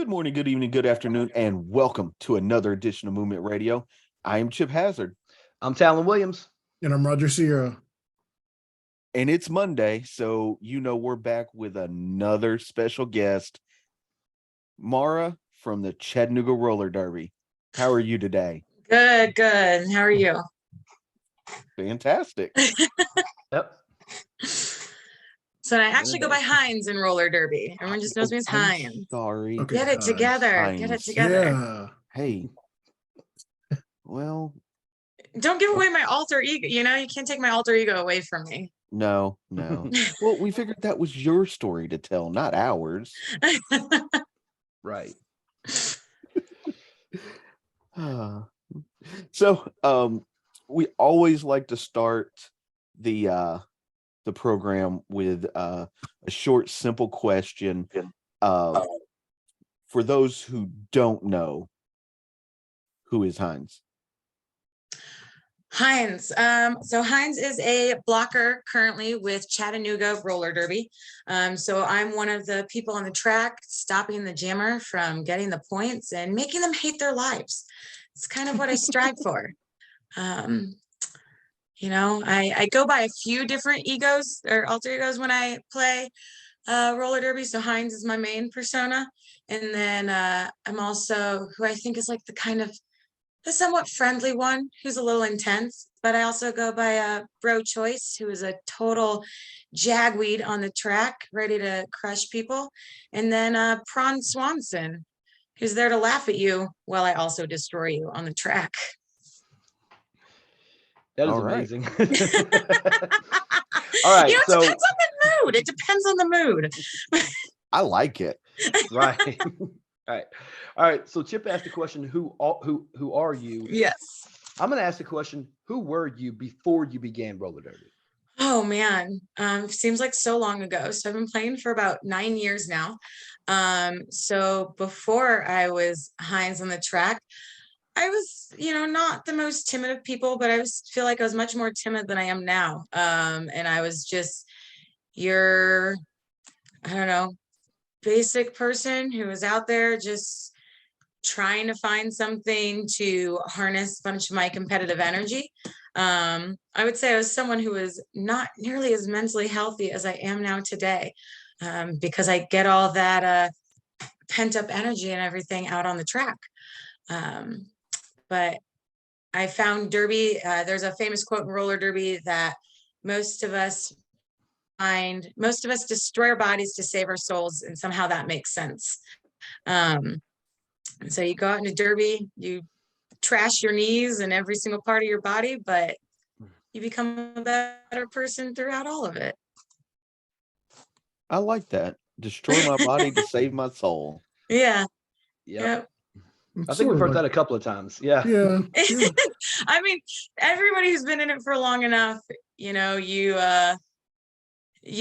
Good morning, good evening, good afternoon, and welcome to another edition of Movement Radio. I am Chip Hazard. I'm Talon Williams. And I'm Roger Sierra. And it's Monday, so we're back with another special guest, Mara from the Chattanooga Roller Derby. How are you today? Good. How are you? Fantastic. Yep. So I actually go by Hines in roller derby. Everyone just knows me as Hines. Sorry. Okay. Get it together. Hines. Get it together. Yeah. Hey. Well, Don't give away my alter ego. You can't take my alter ego away from me. no. Well, we figured that was your story to tell, not ours. Right. So, we always like to start the program with a short, simple question. For those who don't know, who is Hines? Hines. So Hines is a blocker currently with Chattanooga Roller Derby. So I'm one of the people on the track stopping the jammer from getting the points and making them hate their lives. It's kind of what I strive for. I go by a few different egos or alter egos when I play roller derby. So Hines is my main persona. And then I'm also who I think is like the somewhat friendly one who's a little intense. But I also go by Bro Choice, who is a total jagweed on the track, ready to crush people. And then Prawn Swanson, who's there to laugh at you while I also destroy you on the track. That is All right. amazing. All right. It depends on the mood. It depends on the mood. I like it. Right. All right. So Chip asked the question, who are you? Yes. I'm going to ask the question, who were you before you began roller derby? Oh man, seems like so long ago. So I've been playing for about 9 years now. So before I was Hines on the track, I was, not the most timid of people, but I feel like I was much more timid than I am now. And I was just basic person who was out there just trying to find something to harness a bunch of my competitive energy. I would say I was someone who was not nearly as mentally healthy as I am now today, because I get all that pent up energy and everything out on the track. But I found derby. There's a famous quote in roller derby that most of us destroy our bodies to save our souls, and somehow that makes sense. And so you go out into derby, you trash your knees and every single part of your body, but you become a better person throughout all of it. I like that. Destroy my body to save my soul. Yeah. Yep. I think we've heard that a couple of times. Yeah. I mean, everybody who's been in it for long enough, you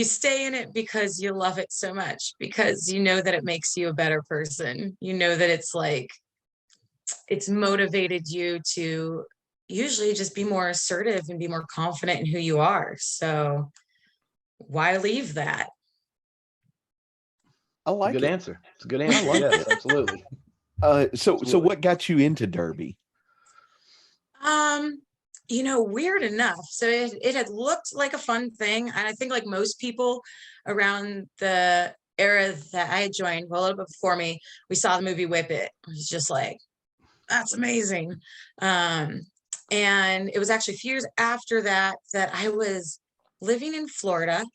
stay in it because you love it so much, because you know that it makes you a better person. You know that it's motivated you to usually just be more assertive and be more confident in who you are. So why leave that? I like Good it. answer. It's a good answer. I like yes, it. absolutely. So what got you into derby? Weird enough. So it had looked like a fun thing. And I think like most people around the era that I had joined, well, a little bit before me, we saw the movie Whip It. It was just like, that's amazing. And it was actually a few years after that I was living in Florida,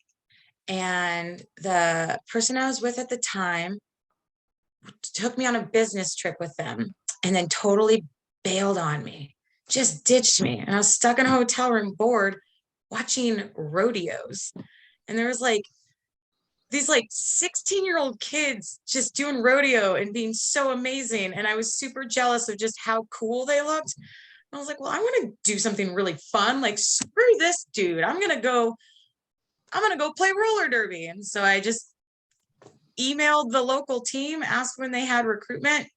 and the person I was with at the time took me on a business trip with them and then totally bailed on me, just ditched me. And I was stuck in a hotel room bored watching rodeos. And there was these 16-year-old kids just doing rodeo and being so amazing. And I was super jealous of just how cool they looked. And I was like, well, I want to do something really fun. Like, screw this dude. I'm going to go play roller derby. And so I just emailed the local team, asked when they had recruitment.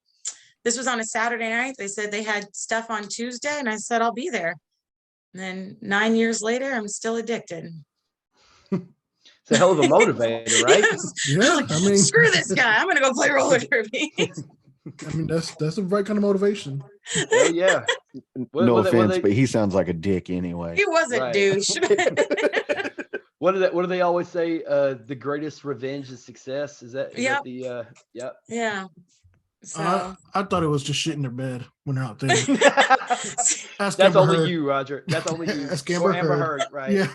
This was on a Saturday night. They said they had stuff on Tuesday, and I said, I'll be there. And then 9 years later, I'm still addicted. It's a hell of a motivator, right? Yeah, I mean, Screw this guy. I'm gonna go play roller derby. I mean that's the right kind of motivation. Hell yeah. No What offense, but he sounds like a dick anyway. He was a Right. douche. what do they always say? The greatest revenge is success. Is that Yep. the yep. Yeah. So I thought it was just shit in their bed when they're out there. Ask That's Amber only Heard. you, Roger. That's only you. Ask Or Amber Amber Heard. Heard, right? Yeah.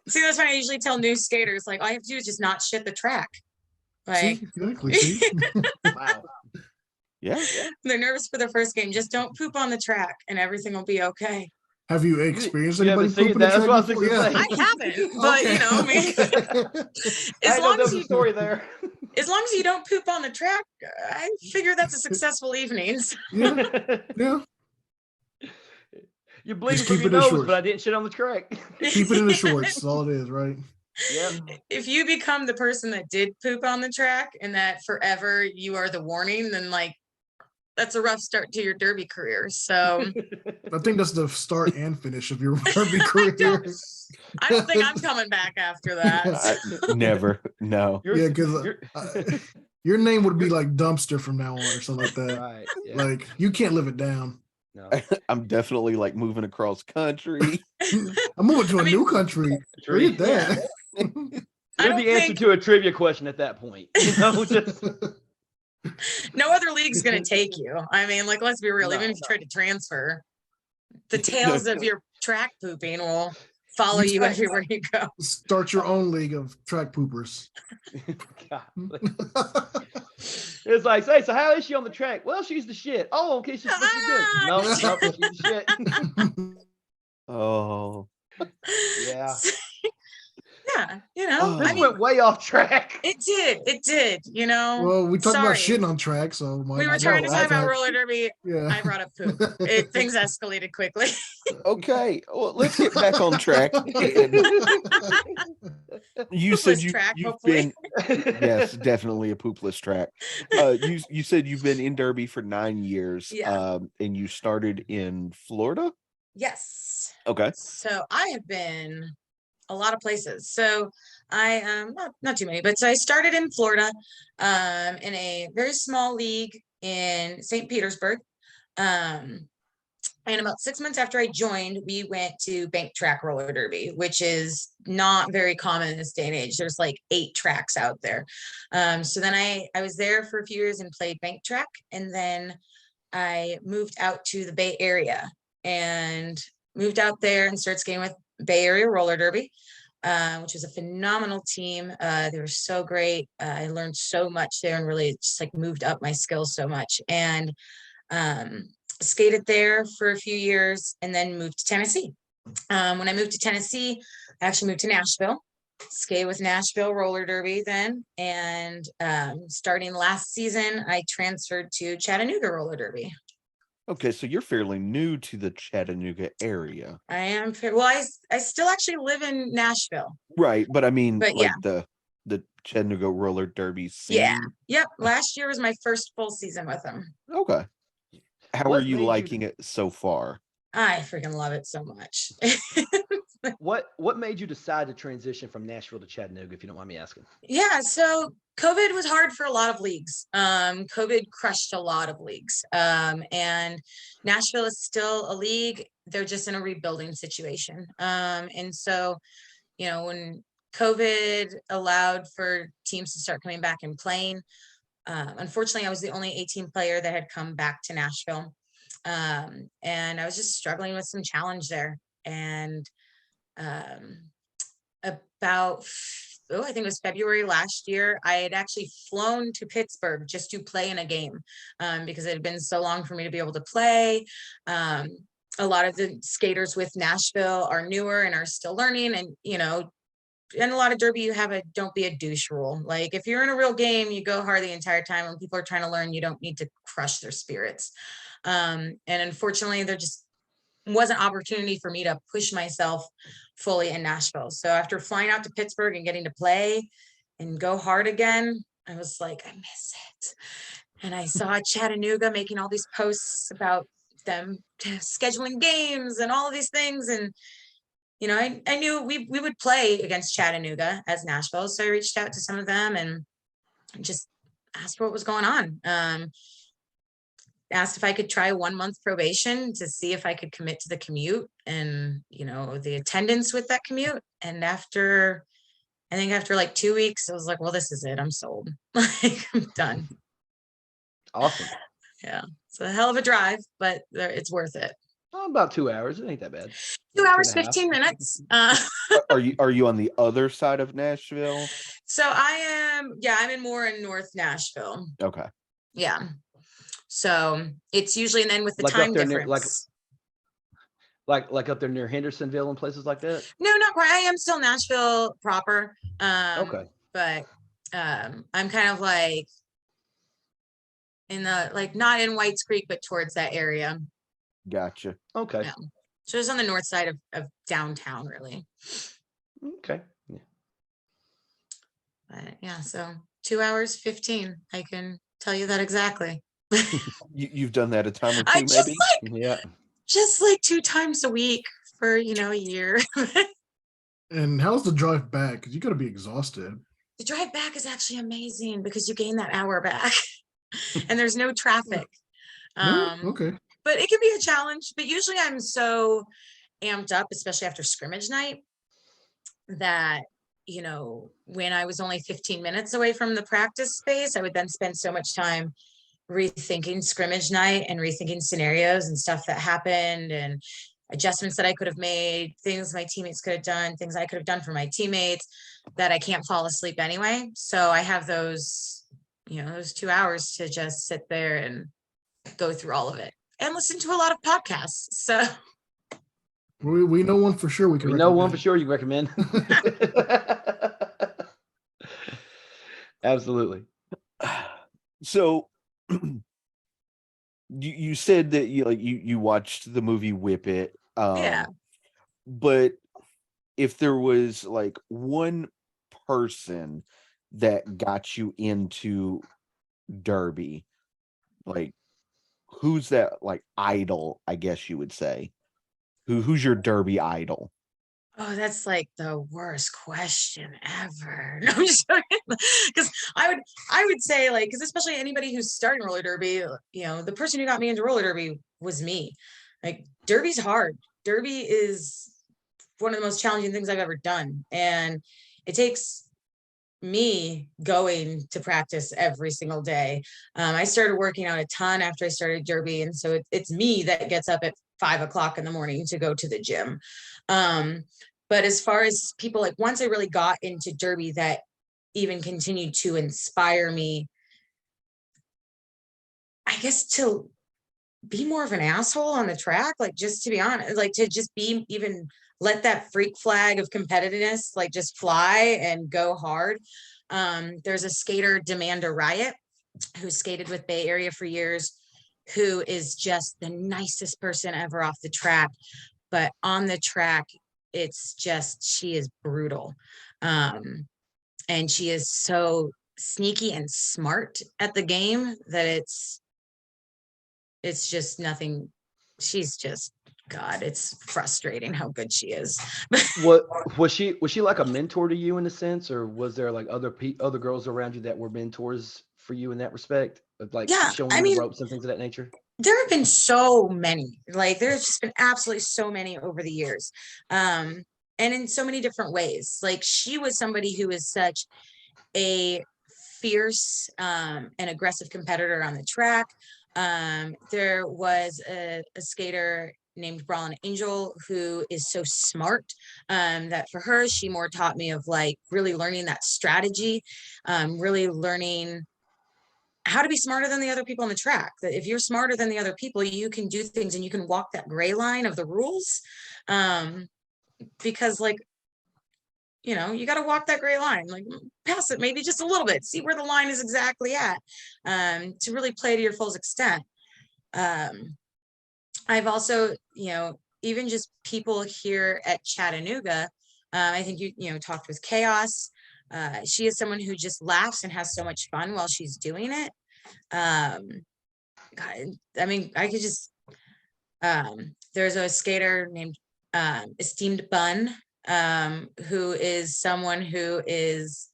see, that's why I usually tell new skaters, like, all you have to do is just not shit the track. Like, See, exactly. See? Wow. Yeah. they're nervous for their first game. Just don't poop on the track, and everything will be okay. Have you experienced You anybody haven't seen pooping the that? That's track what I was before? thinking to Yeah. say. I haven't, but you know, I mean, I as know long there as was a you story there. as long as you don't poop on the track, I figure that's a successful evening. Yeah. Yeah. You're bleeding Just from keep your it in nose, shorts. but I didn't shit on the track. Keep it in the shorts. That's all it is, right? Yep. If you become the person that did poop on the track and that forever you are the warning, then like that's a rough start to your derby career. So I think that's the start and finish of your derby career. I don't think I'm coming back after that. Never. No. Yeah, because your name would be like dumpster from now on or something like that. Right. Yeah. Like you can't live it down. No. I'm definitely like moving across country. I'm moving to a I mean, new country. Read that. I You're don't the answer think to a trivia question at that point. You know, just no other league's gonna take you. I mean, like let's be real, even No, if you try to transfer, the tales of your track pooping will follow you start- everywhere you go. Start your own league of track poopers. God. It's like, say, so how is she on the track? Well, she's the shit. Oh, okay, she's supposed to be good. No, no, she's the shit. Oh. Yeah. Yeah, you know, This I mean, went way off track. it did, you know. Well, we talked about Sorry. shitting on track, so We were trying to talk about roller derby. Yeah. I brought up poop. Things escalated quickly. Okay. Well, let's get back on track. You said Poopless you've track, hopefully. been yes, definitely a poopless track. You said you've been in Derby for 9 years. Yeah. And you started in Florida. Yes. Okay. So I have been a lot of places. So I not too many, but so I started in Florida, in a very small league in St. Petersburg. And about 6 months after I joined, we went to bank track roller derby, which is not very common in this day and age. There's like 8 tracks out there. So then I was there for a few years and played bank track. And then I moved out to the Bay Area and moved out there and started skating with Bay Area Roller Derby, which was a phenomenal team. They were so great. I learned so much there and really just like moved up my skills so much. And skated there for a few years and then moved to Tennessee. When I moved to Tennessee, I actually moved to Nashville, skated with Nashville Roller Derby then. And starting last season, I transferred to Chattanooga Roller Derby. Okay, so you're fairly new to the Chattanooga area. I am, well, I still actually live in Nashville. Right, but I mean But like the Chattanooga roller derby scene. Yeah. Yep. Last year was my first full season with them. Okay. How What are you made you- liking it so far? I freaking love it so much. What made you decide to transition from Nashville to Chattanooga, if you don't mind me asking? Yeah, so COVID was hard for a lot of leagues. COVID crushed a lot of leagues. And Nashville is still a league. They're just in a rebuilding situation. And so, you know, when COVID allowed for teams to start coming back and playing, unfortunately, I was the only 18 player that had come back to Nashville. And I was just struggling with some challenge there. And about I think it was February last year, I had actually flown to Pittsburgh just to play in a game, because it had been so long for me to be able to play. A lot of the skaters with Nashville are newer and are still learning, and you know, in a lot of derby you have a don't be a douche rule. Like if you're in a real game, you go hard the entire time. When people are trying to learn, you don't need to crush their spirits. And unfortunately, there just wasn't opportunity for me to push myself fully in Nashville. So after flying out to Pittsburgh and getting to play and go hard again, I was like, I miss it. And I saw Chattanooga making all these posts about them scheduling games and all of these things. And you know, I knew we would play against Chattanooga as Nashville. So I reached out to some of them and just asked what was going on. Asked if I could try 1 month probation to see if I could commit to the commute and, you know, the attendance with that commute. And after like 2 weeks, I was like, well, this is it. I'm sold. Like, I'm done. Awesome. Yeah. It's a hell of a drive, but it's worth it. Oh, about 2 hours. It ain't that bad. 2 hours, 2.5. 15 minutes. Are you on the other side of Nashville? So I'm in North Nashville. Okay. Yeah. So it's usually, and then with the Like time up there near, difference. like up there near Hendersonville and places like that. No, not quite. I am still Nashville proper. Okay. But I'm kind of like in the, like, not in Whites Creek, but towards that area. Gotcha. Okay. Yeah. So it's on the north side of downtown, really. Okay. Yeah. But yeah, so 2 hours, 15. I can tell you that exactly. You've done that a time or two, I just maybe? Yeah. just like 2 times a week for, you know, a year. And how's the drive back? Because you got to be exhausted. The drive back is actually amazing because you gain that hour back and there's no traffic. No? Okay. But it can be a challenge. But usually I'm so amped up, especially after scrimmage night, that, you know, when I was only 15 minutes away from the practice space, I would then spend so much time rethinking scrimmage night and rethinking scenarios and stuff that happened and adjustments that I could have made, things my teammates could have done, things I could have done for my teammates, that I can't fall asleep anyway. So I have those, you know, those 2 hours to just sit there and go through all of it and listen to a lot of podcasts. So We know one for sure. We can. We know one for sure you recommend. Absolutely. So you said that you watched the movie Whip It. yeah. But if there was like one person that got you into Derby, like who's that, like, idol, I guess you would say? Who's your Derby idol? Oh, that's like the worst question ever. No, I'm just because I would say, like, because especially anybody who's starting roller derby, you know, the person who got me into roller derby was me. Like, derby's hard. Derby is one of the most challenging things I've ever done, and it takes me going to practice every single day. I started working out a ton after I started derby, and so it's me that gets up at 5 o'clock in the morning to go to the gym. But as far as people, like, once I really got into derby that even continued to inspire me, I guess, to be more of an asshole on the track, like, just to be honest, like, to just be, even let that freak flag of competitiveness, like, just fly and go hard. There's a skater, Demanda Riot, who skated with Bay Area for years, who is just the nicest person ever off the track. But on the track, it's just, she is brutal. And she is so sneaky and smart at the game that it's just nothing. She's just, God, it's frustrating how good she is. What was she like a mentor to you in a sense, or was there like other girls around you that were mentors for you in that respect, of like showing you the ropes and things of that nature? There have been so many, like, there's just been absolutely so many over the years. And in so many different ways. Like, she was somebody who is such a fierce and aggressive competitor on the track. There was a skater named Brawlin Angel who is so smart, that for her, she more taught me of, like, really learning that strategy, really learning how to be smarter than the other people on the track. That if you're smarter than the other people, you can do things and you can walk that gray line of the rules. Because, like, you know, you got to walk that gray line, like, pass it maybe just a little bit, see where the line is exactly at, to really play to your full extent. I've also, you know, even just people here at Chattanooga, I think you talked with Chaos. She is someone who just laughs and has so much fun while she's doing it. God, I mean, I could just, there's a skater named Esteemed Bun, who is someone who is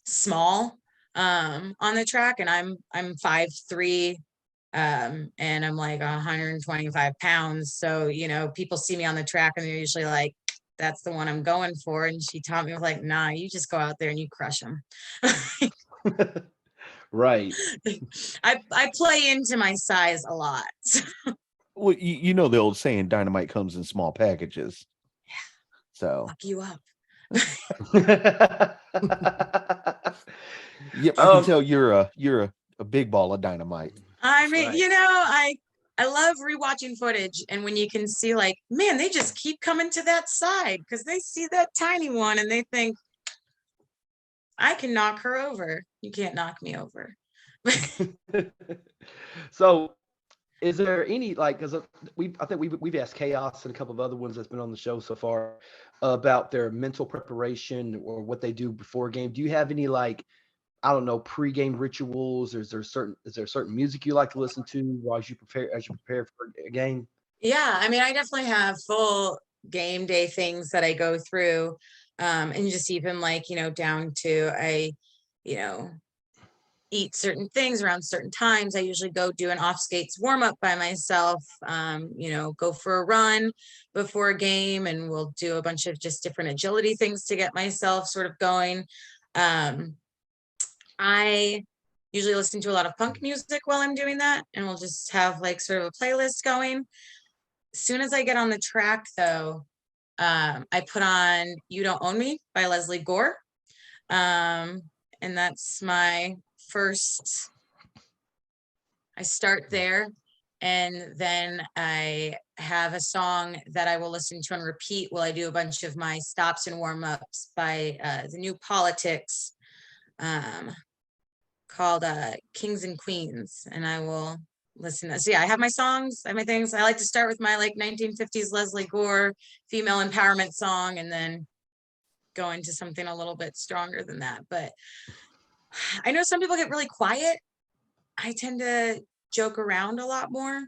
small on the track, and I'm 5'3", and I'm like 125 pounds. So, you know, people see me on the track and they're usually like, that's the one I'm going for. And she taught me, like, nah, you just go out there and you crush them. Right. I play into my size a lot. Well, you know the old saying, dynamite comes in small packages. So Fuck you up. yep, I can tell you're a big ball of dynamite. I mean, Right. you know, I love rewatching footage, and when you can see, like, man, they just keep coming to that side because they see that tiny one and they think, I can knock her over. You can't knock me over. So, is there any, like, because I think we've asked Chaos and a couple of other ones that's been on the show so far about their mental preparation or what they do before a game. Do you have any, like, I don't know, pre-game rituals, or is there certain music you like to listen to as you prepare for a game? Yeah, I mean, I definitely have full game day things that I go through, and just even, like, you know, down to you know, eat certain things around certain times. I usually go do an off skates warm up by myself, you know, go for a run before a game, and we'll do a bunch of just different agility things to get myself sort of going. I usually listen to a lot of punk music while I'm doing that, and we'll just have like sort of a playlist going. As soon as I get on the track, though, I put on You Don't Own Me by Leslie Gore. And that's my first, I start there. And then I have a song that I will listen to and repeat while I do a bunch of my stops and warm-ups by the New Politics, called Kings and Queens. And I will listen. So yeah, I have my songs, I have my things. I like to start with my like 1950s Leslie Gore female empowerment song, and then go into something a little bit stronger than that. But I know some people get really quiet. I tend to joke around a lot more.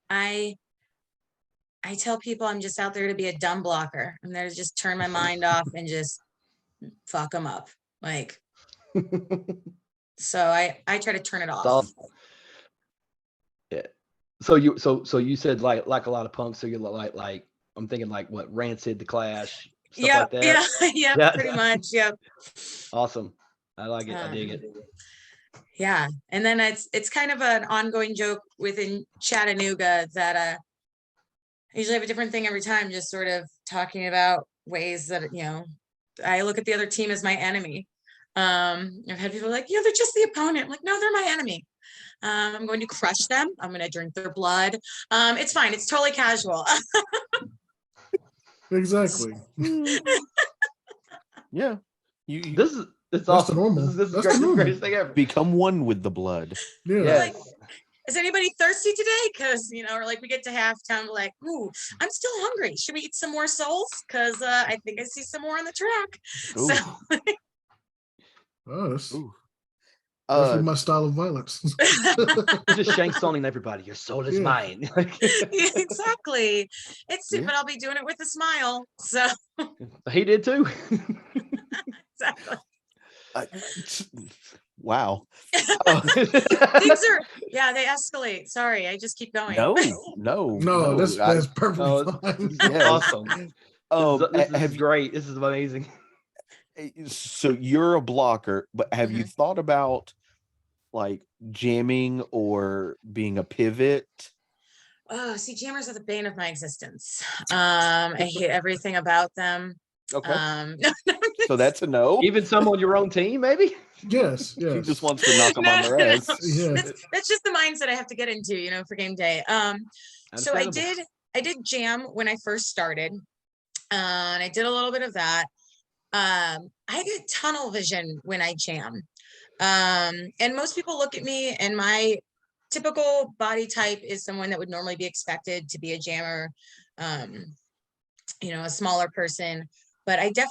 I tell people I'm just out there to be a dumb blocker. I'm there to just turn my mind off and just fuck them up. Like, so I try to turn it off. Awesome. Yeah. So you said like a lot of punks. So you're like I'm thinking like what, Rancid, The Clash, stuff like that. Yeah, pretty much. Yep. Awesome. I like it. I dig it. Yeah, and then it's kind of an ongoing joke within Chattanooga that I usually have a different thing every time, just sort of talking about ways that, you know, I look at the other team as my enemy. I've had people like, yeah, they're just the opponent. I'm like, no, they're my enemy. I'm going to crush them. I'm going to drink their blood. It's fine. It's totally casual. Exactly. Yeah. It's That's awesome. the normal. This is That's great. the This is the normal. greatest thing ever. become one with the blood. Yeah. Yes. Like, is anybody thirsty today? Because, you know, or like we get to halftime, we're like, ooh, I'm still hungry. Should we eat some more souls? Because I think I see some more on the track. Ooh. So Oh, that's Ooh. definitely my style of violence. Just shank stoning everybody. Your soul is Yeah. mine. yeah, exactly. It's Yeah. but I'll be doing it with a smile. So He did too. exactly. Wow. Things are they escalate. Sorry, I just keep going. No, that's perfectly Oh, fine. this is Yes. awesome. This is great. This is amazing. So you're a blocker, but have you thought about like jamming or being a pivot? Oh, see, jammers are the bane of my existence. I hate everything about them. Okay. No, So that's a no. Even some on your own team, maybe? Yes, He yes. just wants to knock them on their no. ass. Yeah. That's just the mindset I have to get into, you know, for game day. So I did jam when I first started, and I did a little bit of that. I get tunnel vision when I jam, and most people look at me, and my typical body type is someone that would normally be expected to be a jammer, you know, a smaller person. But I don't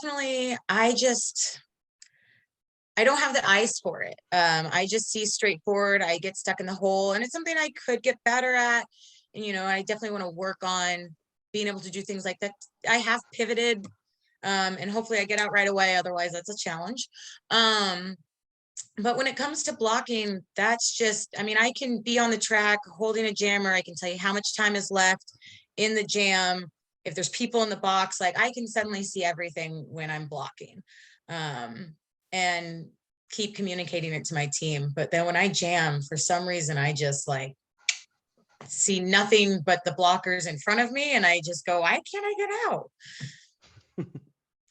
have the eyes for it. I just see straight forward. I get stuck in the hole, and it's something I could get better at. And, you know, I definitely want to work on being able to do things like that. I have pivoted, and hopefully I get out right away. Otherwise, that's a challenge. But when it comes to blocking, that's just, I mean, I can be on the track holding a jammer. I can tell you how much time is left in the jam. If there's people in the box, like I can suddenly see everything when I'm blocking, and keep communicating it to my team. But then when I jam, for some reason, I just like see nothing but the blockers in front of me. And I just go, why can't I get out?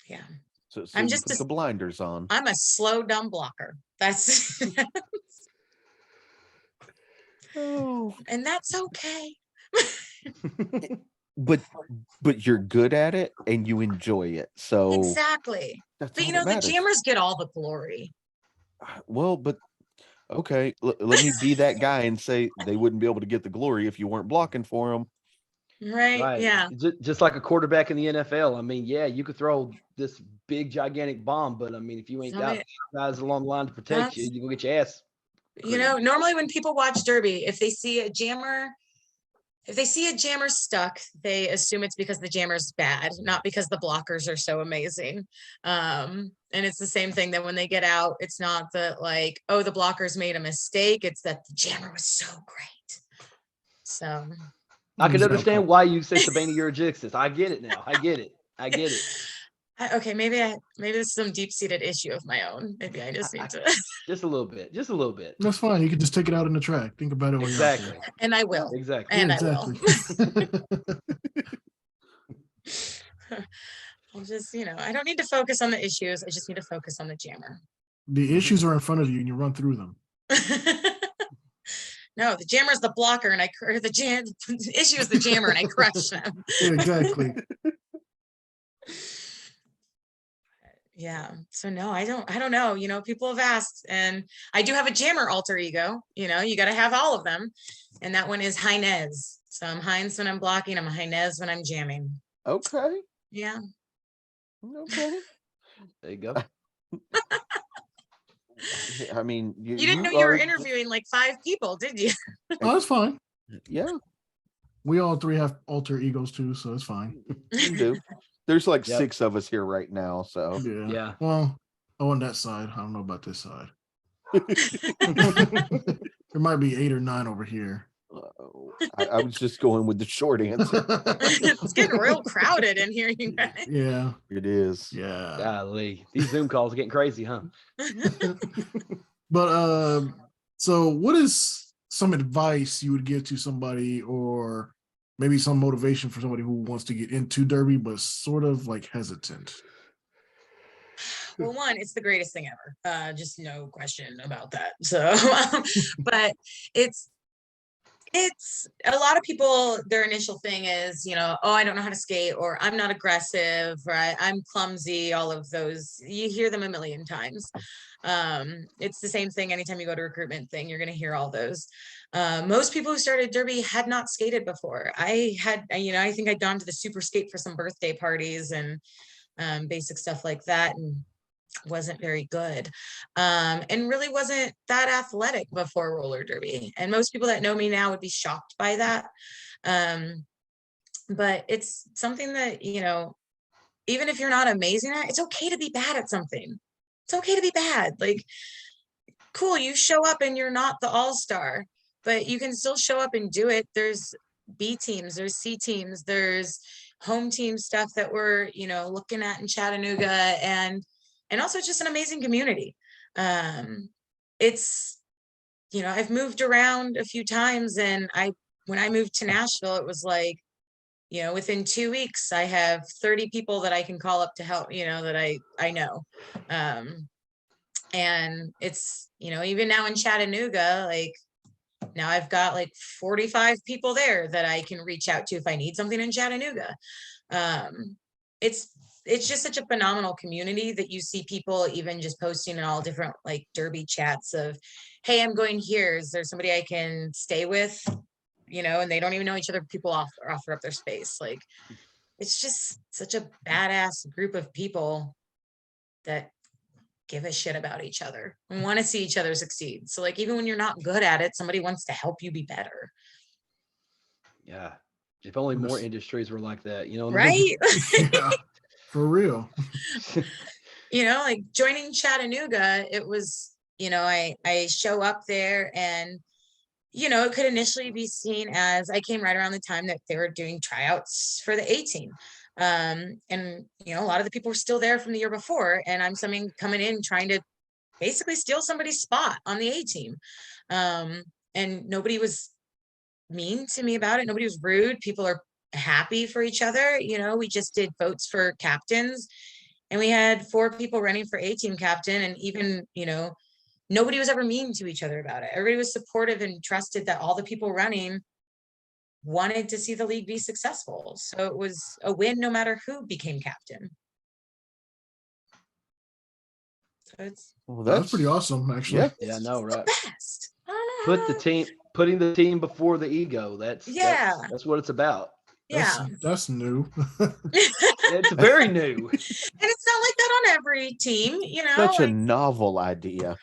Yeah. So I'm you just put the blinders on. I'm a slow, dumb blocker. That's Oh. and that's okay. But you're good at it and you enjoy it. So Exactly. that's But all you that know, the matters. jammers get all the glory. Well, but okay, let me be that guy and say they wouldn't be able to get the glory if you weren't blocking for them. Right. Right. Yeah. Just like a quarterback in the NFL. I mean, yeah, you could throw this big gigantic bomb, but I mean, if you ain't got Somebody- guys along the line to protect you, That's- you go get your ass. You know, normally when people watch Derby, if they see a jammer stuck, they assume it's because the jammer's bad, not because the blockers are so amazing. And it's the same thing that when they get out, it's not that like, oh, the blockers made a mistake. It's that the jammer was so great. So I can Exactly. understand why you say Sabina, you're a Jixis. I get it now. I get it. okay, maybe this is some deep-seated issue of my own. Maybe I just need to Just a little bit. Just a little bit. That's fine. You can just take it out in the track. Think about it when Exactly. you're out and I will. Exactly. there. And Yeah, I will. I'll just, I don't need to focus on the issues. I just need to focus on the jammer. The issues are in front of you and you run through them. No, the jammer is the blocker, and the issue is the jammer, and I crush them. Yeah, exactly. Yeah. So no, I don't know. People have asked, and I do have a jammer alter ego. You got to have all of them, and that one is Hines. So I'm Hines when I'm blocking. I'm Hines when I'm jamming. Okay. Yeah. Okay. There you go. I mean, You didn't know you were interviewing like 5 people, did you? Oh, that's fine. Yeah, We all 3 have alter egos too, so it's fine. you do. There's like Yep. 6 of us here right now, so Yeah. Yeah. Well, on that side, I don't know about this side. There might be 8 or 9 over here. I was just going with the short answer. It's getting real crowded in here, you guys. Yeah. It is. Yeah. Golly. These Zoom calls are getting crazy, huh? But so what is some advice you would give to somebody, or maybe some motivation for somebody who wants to get into Derby but sort of like hesitant? Well, one, it's the greatest thing ever. Just no question about that. So, but it's a lot of people, their initial thing is, oh, I don't know how to skate, or I'm not aggressive, or I'm clumsy. All of those, you hear them a million times. It's the same thing anytime you go to a recruitment thing, you're going to hear all those. Most people who started Derby had not skated before. I think I'd gone to the super skate for some birthday parties and basic stuff like that, and wasn't very good, and really wasn't that athletic before roller derby. And most people that know me now would be shocked by that. But it's something that, even if you're not amazing at, it's okay to be bad at something. It's okay to be bad. Like, cool, you show up and you're not the all-star, but you can still show up and do it. There's B teams, there's C teams, there's home team stuff that we're, looking at in Chattanooga, and also just an amazing community. It's, I've moved around a few times, and when I moved to Nashville, it was like, within 2 weeks, I have 30 people that I can call up to help, that I know. And it's, even now in Chattanooga, like now I've got like 45 people there that I can reach out to if I need something in Chattanooga. It's just such a phenomenal community that you see people even just posting in all different like derby chats of, hey, I'm going here. Is there somebody I can stay with? And they don't even know each other. People offer up their space. Like, it's just such a badass group of people that give a shit about each other and want to see each other succeed. So like, even when you're not good at it, somebody wants to help you be better. Yeah. If only more industries were like that, you know? right? Yeah, for real. Like joining Chattanooga, it was, I show up there and, it could initially be seen as I came right around the time that they were doing tryouts for the A team. And, a lot of the people were still there from the year before, and I'm coming in trying to basically steal somebody's spot on the A team. And nobody was mean to me about it. Nobody was rude. People are happy for each other. We just did votes for captains, and we had 4 people running for A team captain, and even, nobody was ever mean to each other about it. Everybody was supportive and trusted that all the people running wanted to see the league be successful. So it was a win no matter who became captain. So it's That's pretty awesome, actually. Yeah, I know, right? best. Putting the team before the ego. That's what it's about. That's new. It's very new. And it's not like that on every team, Such a novel idea.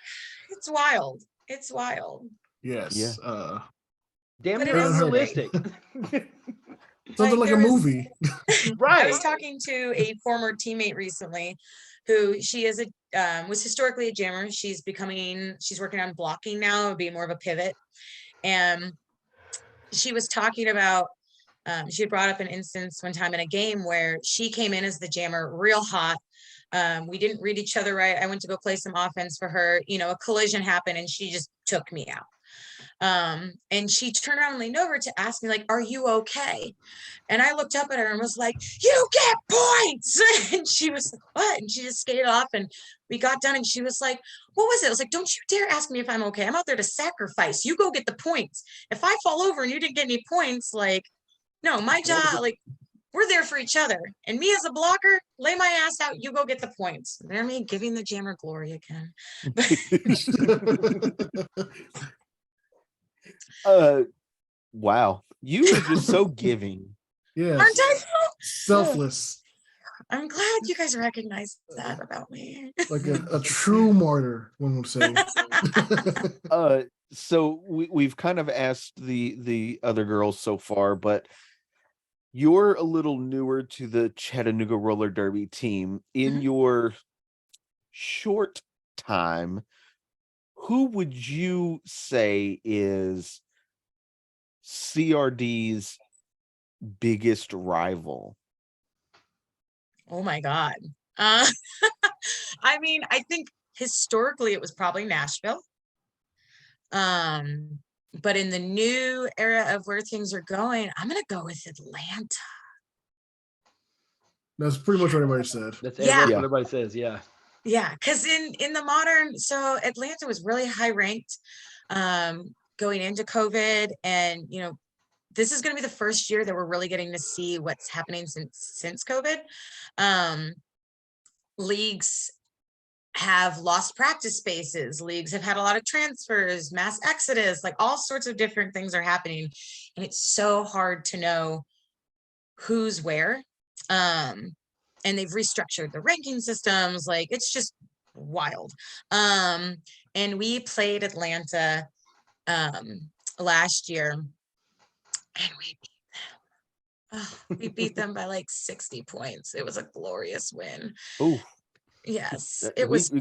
It's wild. It's wild. Yes. Yeah. Damn But near it is unrealistic. Something like a movie. Right. I was talking to a former teammate recently who she is was historically a jammer. She's working on blocking now. It would be more of a pivot. And she was talking about, she had brought up an instance one time in a game where she came in as the jammer real hot. We didn't read each other right. I went to go play some offense for her. A collision happened and she just took me out. And she turned around and leaned over to ask me, like, are you okay? And I looked up at her and was like, you get points. And she was like, what? And she just skated off, and we got done, and she was like, what was it? I was like, don't you dare ask me if I'm okay. I'm out there to sacrifice. You go get the points. If I fall over and you didn't get any points, like, no, my job, like, we're there for each other. And me as a blocker, lay my ass out, you go get the points. They're me giving the jammer glory again. Wow. You are just so giving. Yes. Aren't I? Selfless. I'm glad you guys recognize that about me. Like a true martyr, one would say. So we've kind of asked the other girls so far, but you're a little newer to the Chattanooga Roller Derby team. In your short time, who would you say is CRD's biggest rival? Oh my God. I mean, I think historically it was probably Nashville. But in the new era of where things are going, I'm going to go with Atlanta. That's pretty much what everybody said. That's what everybody says. Yeah. Yeah. Because in the modern, so Atlanta was really high ranked going into COVID. And, this is going to be the first year that we're really getting to see what's happening since COVID. Leagues have lost practice spaces. Leagues have had a lot of transfers, mass exodus, like all sorts of different things are happening. And it's so hard to know who's where. And they've restructured the ranking systems. Like, it's just wild. And we played Atlanta last year, and we beat them. Oh, we beat them by like 60 points. It was a glorious win. Oh, yes, it was.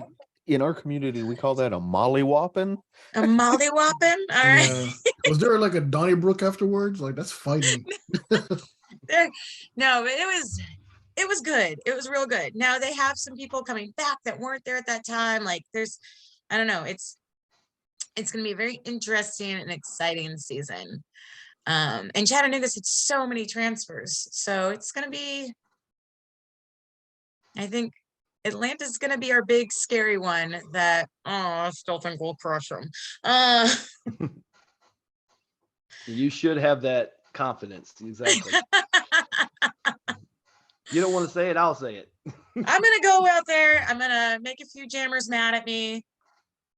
In our community, we call that a mollywhopping. A mollywhopping. All right. Yeah. Was there like a Donnybrook afterwards? Like, that's fighting. No, but it was good. It was real good. Now they have some people coming back that weren't there at that time. Like, I don't know. It's going to be a very interesting and exciting season. And Chattanooga's had so many transfers. So it's going to be, I think Atlanta's going to be our big scary one that, I still think we'll crush them. You should have that confidence. Exactly. You don't want to say it, I'll say it. I'm going to go out there. I'm going to make a few jammers mad at me,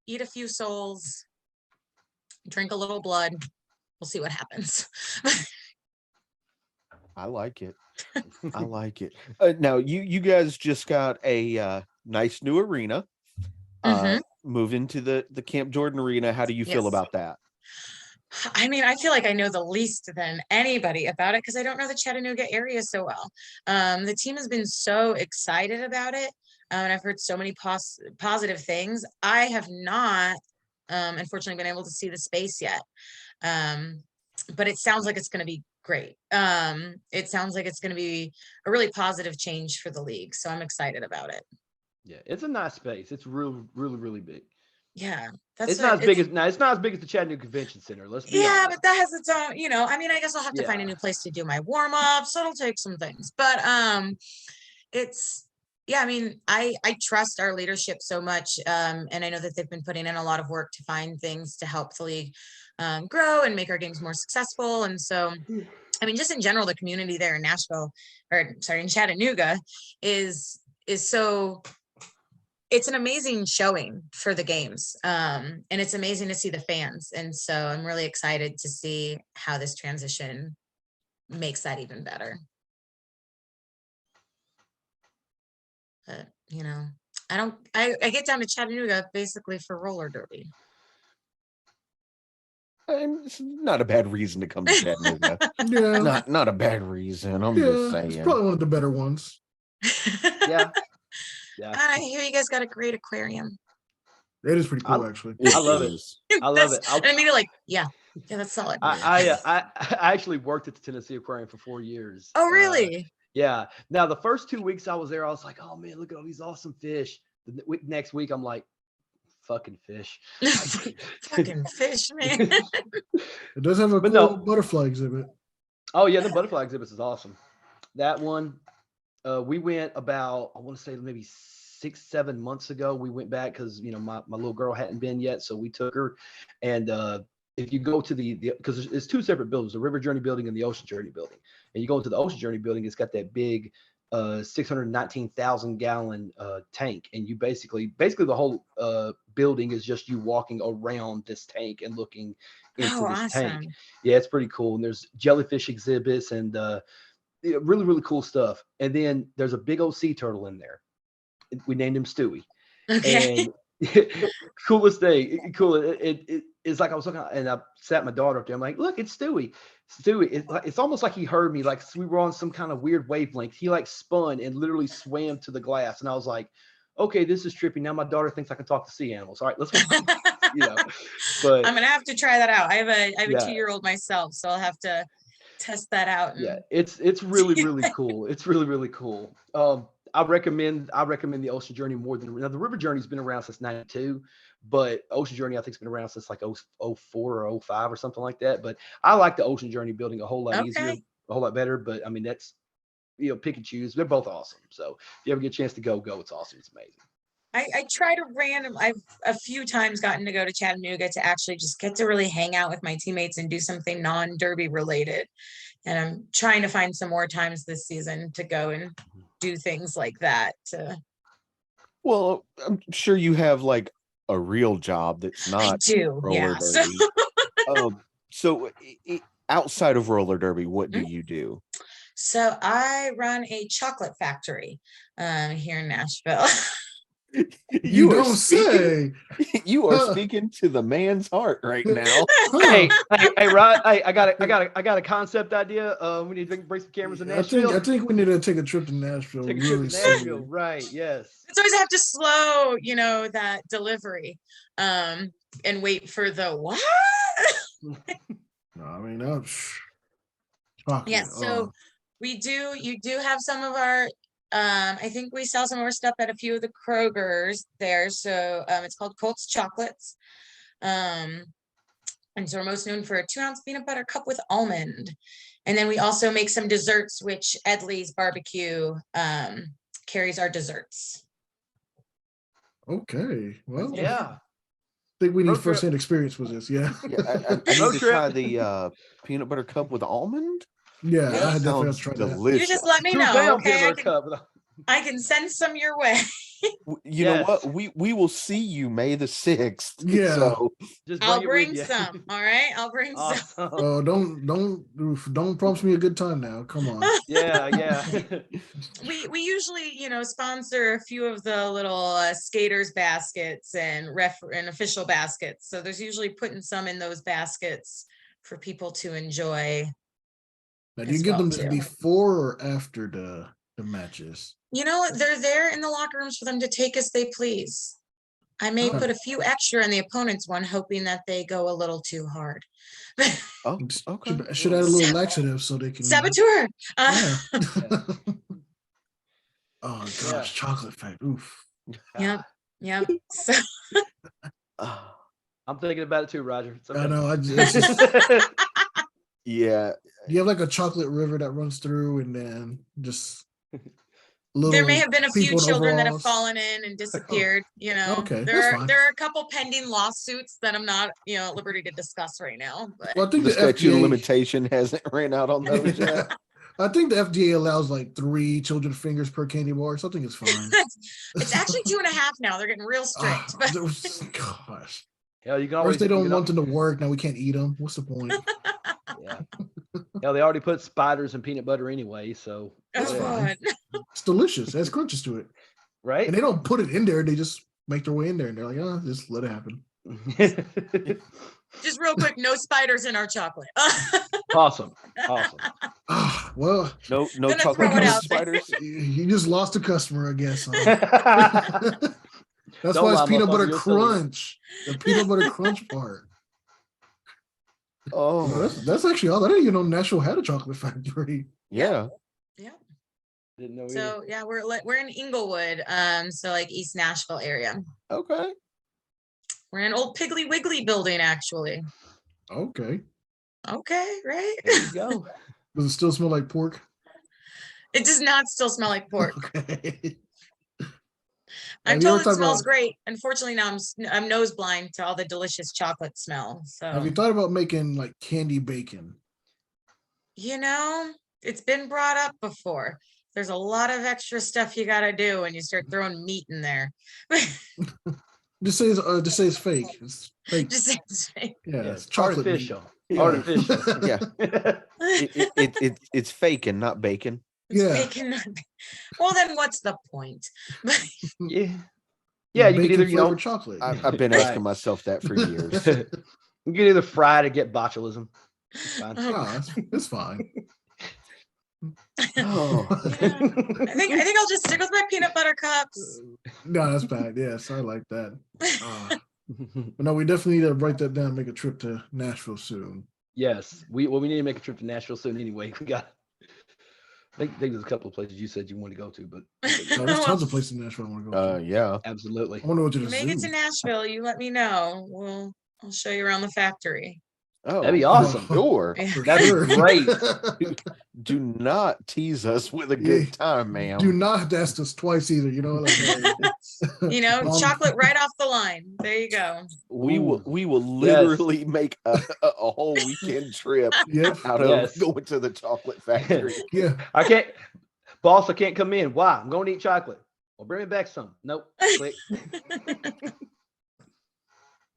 eat a few souls, drink a little blood. We'll see what happens. I like it. I like it. Now you guys just got a nice new arena. Moved into the Camp Jordan arena. How do you feel about that? I mean, I feel like I know the least than anybody about it because I don't know the Chattanooga area so well. The team has been so excited about it, and I've heard so many positive things. I have not, unfortunately, been able to see the space yet, but it sounds like it's going to be great. It sounds like it's going to be a really positive change for the league, so I'm excited about it. Yeah, it's a nice space. It's really, really, really big. Yeah, that's It's not as big as it's not as big as the Chattanooga Convention Center. Let's be yeah, honest. but that has its own, I mean, I guess I'll have to find a Yeah. new place to do my warm-up, so it'll take some things. But it's yeah, I mean, I trust our leadership so much. And I know that they've been putting in a lot of work to find things to help the league grow and make our games more successful. And so I mean, just in general, the community there in Nashville, or sorry, in Chattanooga is so it's an amazing showing for the games. And it's amazing to see the fans. And so I'm really excited to see how this transition makes that even better. But, I get down to Chattanooga basically for roller derby. It's not a bad reason to come to Chattanooga. Yeah, Not a bad reason. I'm just saying. it's probably one of the better ones. Yeah. Yeah. I hear you guys got a great aquarium. It is pretty cool, actually. I love it. I love it. And immediately like, yeah, that's solid. I actually worked at the Tennessee Aquarium for 4 years. Oh, really? Yeah. Now the first 2 weeks I was there, I was like, oh man, look at all these awesome fish. The next week I'm like, fucking fish. Fucking fish, man. It does have a cool butterfly exhibit. Oh yeah, the butterfly exhibit is awesome. That one, we went about, I want to say maybe 6-7 months ago. We went back because my little girl hadn't been yet, so we took her. And if you go to the because it's two separate buildings, the River Journey building and the Ocean Journey building. And you go into the Ocean Journey building, it's got that big 619,000 gallon tank, and you basically the whole building is just you walking around this tank and looking into this tank. Yeah, it's pretty cool. And there's jellyfish exhibits and really, really cool stuff. And then there's a big old sea turtle in there. We named him Stewie. Okay. And coolest thing. Cool. It's like I was looking, and I sat my daughter up there. I'm like, look, it's Stewie. Stewie, it's almost like he heard me, like we were on some kind of weird wavelength. He like spun and literally swam to the glass. And I was like, okay, this is trippy. Now my daughter thinks I can talk to sea animals. All right, let's go. But I'm gonna have to try that out. I have a 2-year-old myself, so I'll have to test that out. Yeah, it's really, really cool. It's really, really cool. I recommend the Ocean Journey more than the River Journey's been around since '92, but Ocean Journey I think has been around since like 04 or 05 or something like that. But I like the Ocean Journey building a whole lot easier, a whole lot better. But I mean, that's pick and choose. They're both awesome. So if you ever get a chance to go, it's awesome. It's amazing. I try to I've a few times gotten to go to Chattanooga to actually just get to really hang out with my teammates and do something non-derby related. And I'm trying to find some more times this season to go and do things like that. Well, I'm sure you have like a real job that's not I do, roller derby. So outside of roller derby, what do you do? So I run a chocolate factory here in Nashville. You don't say. You are speaking to the man's heart right now. Hey, Rod. Hey, I got a concept idea. We need to bring some cameras in Nashville. I think we need to take a trip to Nashville. Right? Yes. It's always have to slow, that delivery, and wait for the what? No, I mean, yeah. So you do have some of our. I think we sell some of our stuff at a few of the Krogers there. So it's called Colt's Chocolates. And so we're most known for a 2-ounce peanut butter cup with almond. And then we also make some desserts, which Edley's Barbecue carries our desserts. Okay. Well, yeah. I think we need first-hand experience with this. Yeah. I need to try the peanut butter cup with almond. Yeah, I definitely have to try that. Delicious. You just let me know, okay? I can send some your way. You know what? Yes. We will see you May the 6th. Yeah. So Just I'll it with bring you. some. All right. I'll bring some. Awesome. Oh, don't promise me a good time now. Come on. Yeah. We usually, sponsor a few of the little skaters baskets and official baskets. So there's usually putting some in those baskets for people to enjoy. Now, do you as give well, them this too. before or after the matches? They're there in the locker rooms for them to take as they please. I may Huh. put a few extra in the opponent's one, hoping that they go a little too hard. oh, okay. Should add a little laxative so they can. Saboteur. Yeah. Yeah. Oh gosh, Yeah. chocolate fact. Oof. Yep. Yep. So I'm thinking about it too, Roger. It's okay. I know. It's just, Yeah. you have like a chocolate river that runs through, and then just little. there may have been a few people in children that have overalls. fallen in and disappeared. Okay, there that's are fine. there are a couple pending lawsuits that I'm not at liberty to discuss right now. But Well, I think The the statute of FDA. limitation hasn't ran out on those yet. I think the FDA allows like 3 children's fingers per candy bar, so I think it's fine. it's actually 2.5 now. They're getting real strict. Ah, But gosh. Hell, you can always. First, they don't you can want them to work. Now we can't eat them. What's the point? Yeah. Hell, they already put spiders in peanut butter anyway, so That's oh fine. God. It's delicious. It has crunches to it. right. And they don't put it in there. They just make their way in there. And they're like, oh, just let it happen. Just real quick, no spiders in our chocolate. Awesome. Ah, well, No Gonna chocolate throw it covered out there. spiders. you just lost a customer, I guess. Huh? That's Don't why lie, it's peanut motherfucker, butter you'll sell it. crunch. The peanut butter crunch part. Oh, That's actually all. I didn't even know Nashville had a chocolate factory. yeah. Yeah. Didn't know either. So yeah, we're in Inglewood, so like East Nashville area. Okay. We're in an old Piggly Wiggly building, actually. Okay. Okay, right? There you go. Does it still smell like pork? It does not still smell like pork. Okay. I'm Have you ever told it thought smells about- great. Unfortunately, now I'm nose blind to all the delicious chocolate smell. So Have you thought about making like candy bacon? it's been brought up before. There's a lot of extra stuff you got to do when you start throwing meat in there. Just say it's fake. It's fake. Just say, Yeah, Yeah, it's chocolate meat. artificial. Yeah. Artificial. Yeah. It's faking, not bacon. it's Yeah. bacon. Well, then what's the point? Yeah. Yeah, you can Bacon either, flavored chocolate. I've been Right. asking myself that for years. you can either fry to get botulism. It's fine. Oh, it's fine. Oh. Yeah. I think I'll just stick with my peanut butter cups. No, that's bad. Yes, I like that. But no, we definitely need to write that down. Make a trip to Nashville soon. Yes, we need to make a trip to Nashville soon anyway. We got. I think there's a couple of places you said you want to go to, but No, there's tons of places in Nashville I want to go to. Yeah. absolutely. I want to go to You the make it to zoo. Nashville, you let me know. I'll show you around the factory. Oh, That'd be awesome. Sure. Yeah. For That'd be sure. great. Do not tease us with a good time, ma'am. Do not have to ask us twice either. You know, like, Chocolate right off the line. There you go. We will Yes. literally make a whole weekend trip Yep. out of Yes. going to the chocolate factory. Yeah. I can't, boss. I can't come in. Why? I'm going to eat chocolate. Well, bring me back some. Nope. Click.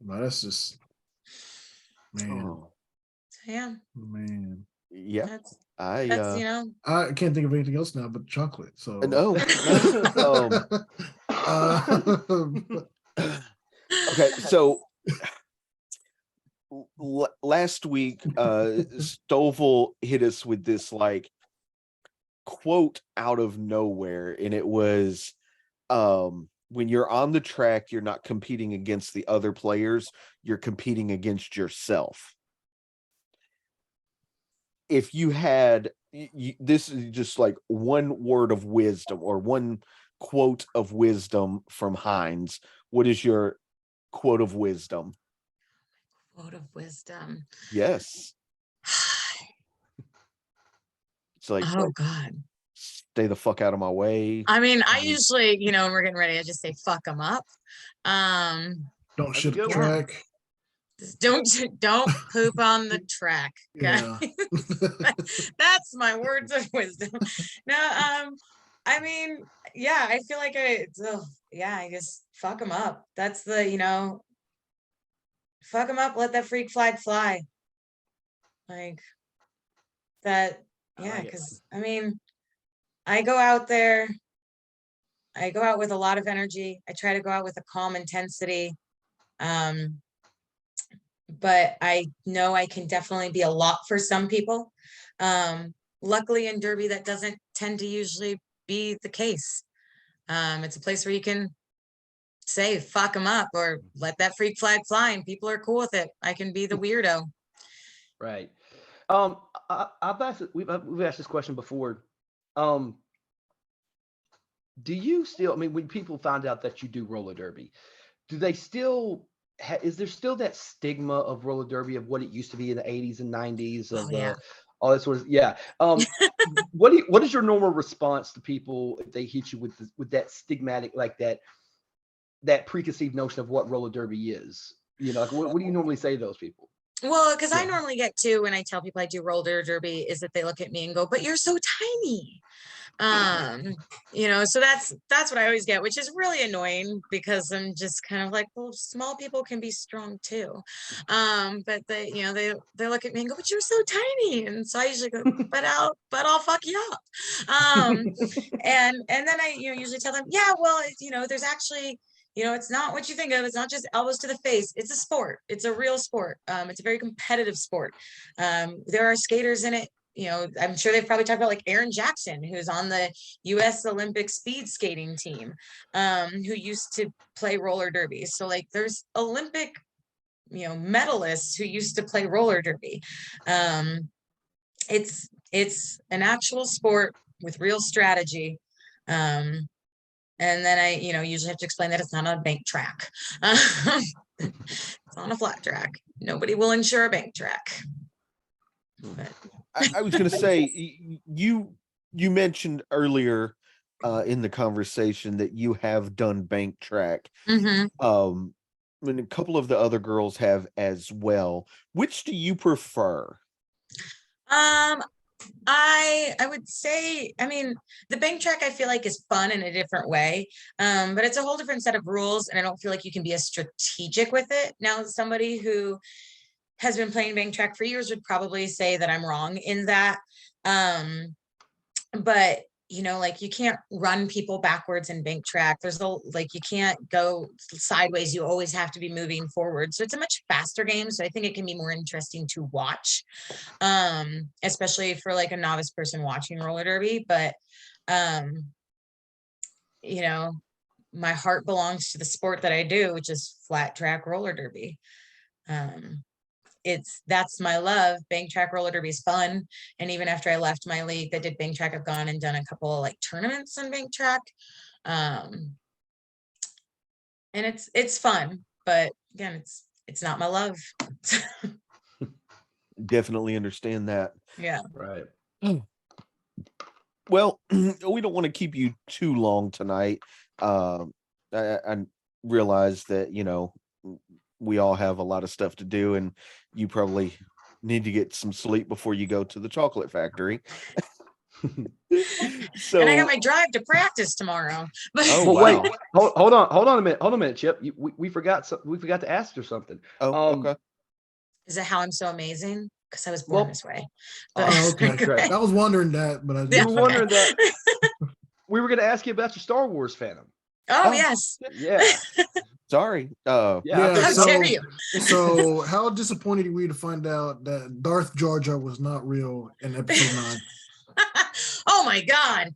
No, that's just man. Oh, Yeah, Man. yeah. that's I I can't think of anything else now but chocolate. So no. Okay, so last week Stovall hit us with this like quote out of nowhere, and it was when you're on the track, you're not competing against the other players, you're competing against yourself. If you had this is just like one word of wisdom or one quote of wisdom from Hines, what is your quote of wisdom? quote of wisdom. Yes. It's like, Oh God. stay the fuck out of my way. I mean, I usually, when we're getting ready, I just say fuck them up. Don't That's shit a the good one. track. Just don't poop on the track. Okay? Yeah. That's my words of wisdom. No, I mean, yeah, I feel like I just fuck them up. That's the, fuck them up, let that freak flag fly. Like that, I yeah, like it. because I mean, I go out there, I go out with a lot of energy. I try to go out with a calm intensity. But I know I can definitely be a lot for some people. Luckily in Derby, that doesn't tend to usually be the case. It's a place where you can say fuck them up or let that freak flag fly, and people are cool with it. I can be the weirdo. Right. I've asked we've asked this question before. Do you still? I mean, when people find out that you do roller derby, do they still? Is there still that stigma of roller derby of what it used to be in the 80s and 90s of Yeah. all that sort of what is your normal response to people if they hit you with that stigmatic like that preconceived notion of what roller derby is? Like what do you normally say to those people? Well, because I Yeah. normally get to when I tell people I do roller derby is that they look at me and go, "But you're so tiny." So that's what I always get, which is really annoying because I'm just kind of like, well, small people can be strong too. But they look at me and go, "But you're so tiny," and so I usually go, but I'll fuck you up. And then I usually tell them, yeah, well, there's actually. It's not what you think of. It's not just elbows to the face. It's a sport. It's a real sport. It's a very competitive sport. There are skaters in it. I'm sure they've probably talked about like Aaron Jackson, who's on the U.S. Olympic speed skating team, who used to play roller derby. So like there's Olympic, medalists who used to play roller derby. It's an actual sport with real strategy. And then I, usually have to explain that it's not on a bank track. It's on a flat track. Nobody will insure a bank track. But I was going to say, you mentioned earlier in the conversation that you have done bank track. mhm. And a couple of the other girls have as well. Which do you prefer? I would say, I mean, the bank track I feel like is fun in a different way, but it's a whole different set of rules, and I don't feel like you can be as strategic with it. Now, somebody who has been playing bank track for years would probably say that I'm wrong in that. But like you can't run people backwards in bank track. You can't go sideways. You always have to be moving forward. So it's a much faster game. So I think it can be more interesting to watch, especially for like a novice person watching roller derby. But my heart belongs to the sport that I do, which is flat track roller derby. That's my love. Bank track roller derby is fun. And even after I left my league that did bank track, I've gone and done a couple of like tournaments in bank track. And it's fun, but again, it's not my love. Definitely understand that. Yeah. Right. Well, we don't want to keep you too long tonight. I realize that, we all have a lot of stuff to do, and you probably need to get some sleep before you go to the chocolate factory. So, And I got my drive to practice tomorrow. But oh, Well, wow. wait, hold on a minute, Chip. We forgot to ask you something. Oh, okay. is it how I'm so amazing? Because I was born Well, this way. But Oh, okay. go ahead. I was wondering that, but I Yeah, we were okay. wondering that. We were going to ask you about your Star Wars fandom. Oh, Oh. yes. Yeah. Sorry. Yeah. Yeah, How dare you? So how disappointed were you to find out that Darth Jar Jar was not real in episode 9? Oh my God.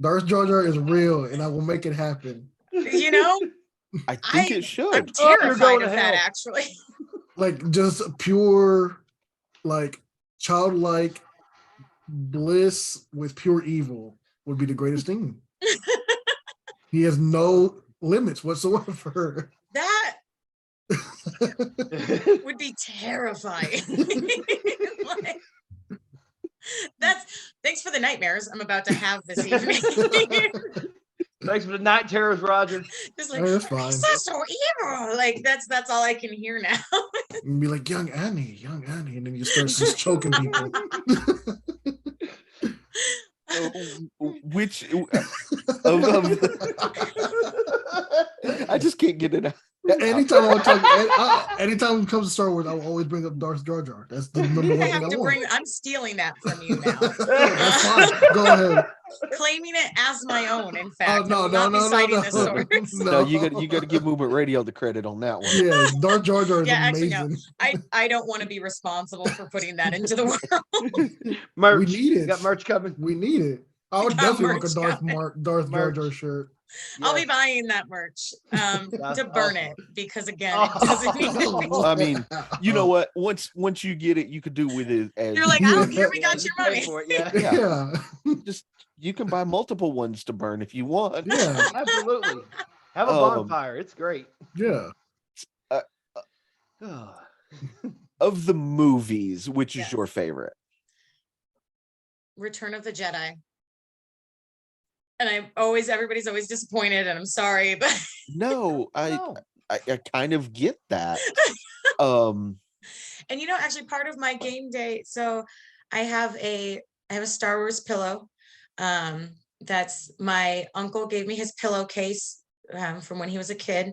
Darth Jar Jar is real, and I will make it happen. I think it I'm should. Oh, you're terrified going of to that, hell. actually. Like just pure, like childlike bliss with pure evil would be the greatest thing. He has no limits whatsoever. That would be terrifying. Like, thanks for the nightmares I'm about to have this evening. Thanks for the night terrors, Roger. Just like, Oh, that's fine. he's so evil. Like that's all I can hear now. And be like, young Annie, and then you start just choking people. which I just can't get it out. Anytime I want to talk, anytime it comes to Star Wars, I will always bring up Darth Jar Jar. That's the number one I thing have I to want. I'm stealing that from you now. That's fine. Go ahead. Claiming it as my own, in fact. No, I will no, not be no, no, citing no. this source. No, you got to give Movement Radio the credit on that one. Yeah, Darth Jar Jar is Yeah, actually, no. amazing. I don't want to be responsible for putting that into the world. Merch. We need it. Got merch coming. We need it. I would Got definitely rock a merch Darth Jar Merch. Jar shirt. I'll be Yes. buying that merch to That's burn awesome. it because again, it doesn't need to be. I mean, you know what? Once you get it, you could do with it as You're like, I don't care. We Yeah, got your just pay money. for it, yeah. Yeah. just you can buy multiple ones to burn if you want. Yeah. Absolutely. Have a bonfire. It's great. Yeah. Of the movies, which is Yes. your favorite? Return of the Jedi. And everybody's always disappointed, and I'm sorry, but No, No. I kind of get that. and actually part of my game day, so I have a Star Wars pillow. That's my uncle gave me his pillowcase from when he was a kid.